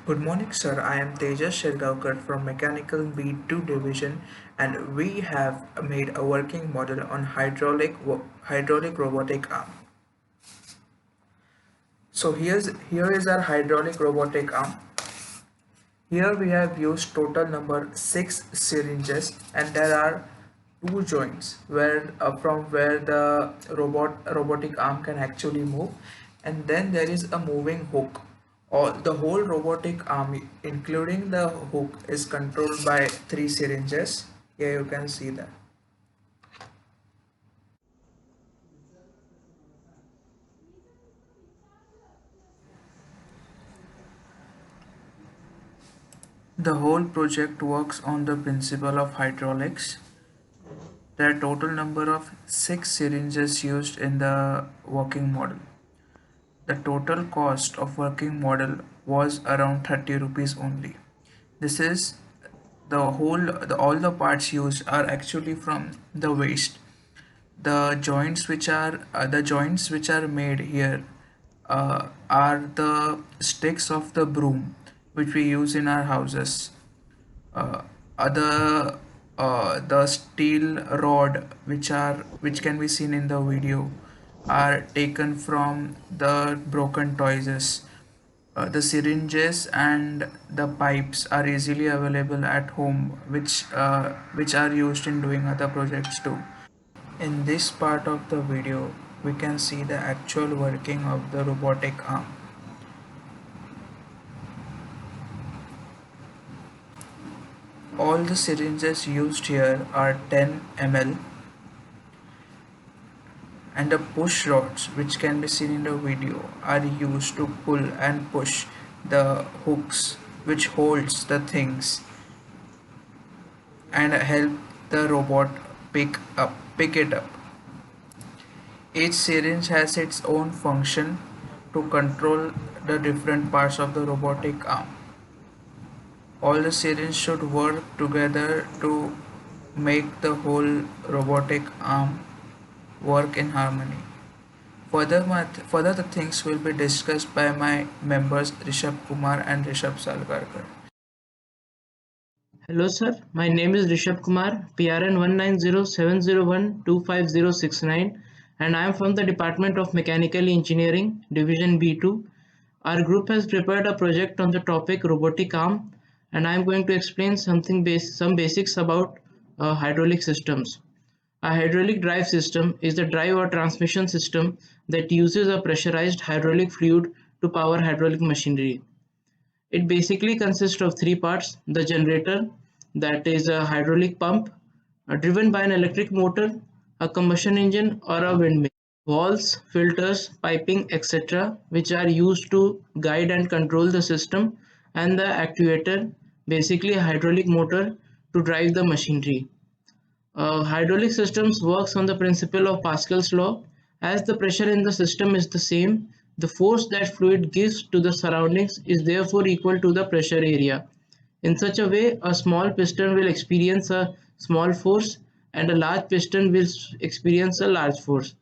Good morning, sir. I am Tejas Shergaonkar from Mechanical B2 Division, and we have made a working model on hydraulic robotic arm. So here is our hydraulic robotic arm. Here we have used total number 6 syringes, and there are two joints where from where the robotic arm can actually move, and then there is a moving hook. All the whole robotic arm, including the hook, is controlled by 3 syringes. Here you can see that. The whole project works on the principle of hydraulics. There are total number of 6 syringes used in the working model. The total cost of working model was around 30 rupees only. This is all the parts used are actually from the waste. The joints which are made here are the sticks of the broom which we use in our houses. uh, other The steel rod which can be seen in the video are taken from the broken toys. The syringes and the pipes are easily available at home, which are used in doing other projects too. In this part of the video, we can see the actual working of the robotic arm. All the syringes used here are 10 ml, and the push rods which can be seen in the video are used to pull and push the hooks which holds the things and help the robot pick it up. Each syringe has its own function to control the different parts of the robotic arm. All the syringes should work together to make the whole robotic arm work in harmony. Further the things will be discussed by my members Rishabh Kumar and Rishabh Salgarkar. Hello sir, my name is Rishabh Kumar, PRN 19070125069, and I am from the Department of Mechanical Engineering, Division B2. Our group has prepared a project on the topic robotic arm, and I am going to explain some basics about hydraulic systems. A hydraulic drive system is the drive or transmission system that uses a pressurized hydraulic fluid to power hydraulic machinery. It basically consists of three parts: the generator, that is a hydraulic pump driven by an electric motor, a combustion engine, or a windmill, valves, filters, piping, etc., which are used to guide and control the system, and the actuator, basically a hydraulic motor to drive the machinery. Hydraulic systems works on the principle of Pascal's law. As the pressure in the system is the same, the force that fluid gives to the surroundings is therefore equal to the pressure area. In such a way, a small piston will experience a small force and a large piston will experience a large force.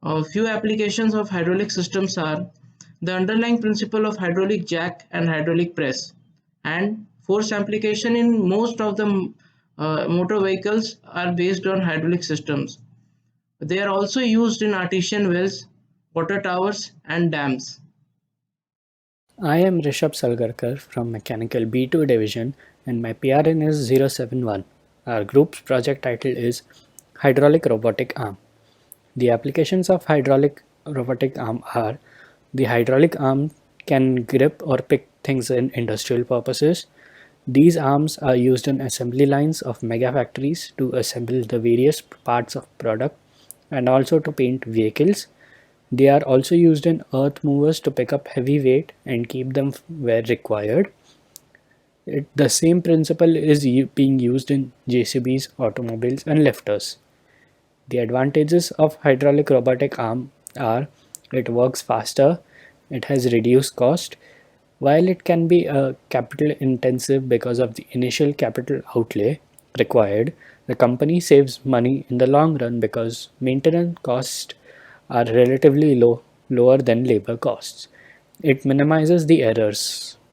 A few applications of hydraulic systems are the underlying principle of hydraulic jack and hydraulic press, and force application in most of the motor vehicles are based on hydraulic systems. They are also used in artesian wells, water towers, and dams. I am Rishabh Salgarkar from Mechanical B2 Division and my PRN is 071. Our group's project title is Hydraulic Robotic Arm. The applications of hydraulic robotic arm are: the hydraulic arm can grip or pick things in industrial purposes. These arms are used in assembly lines of mega factories to assemble the various parts of product and also to paint vehicles. They are also used in earth movers to pick up heavy weight and keep them where required. The same principle is being used in JCBs, automobiles, and lifters. The advantages of hydraulic robotic arm are: it works faster, it has reduced cost. While it can be capital intensive because of the initial capital outlay required, the company saves money in the long run because maintenance costs are relatively lower than labor costs. It minimizes the errors.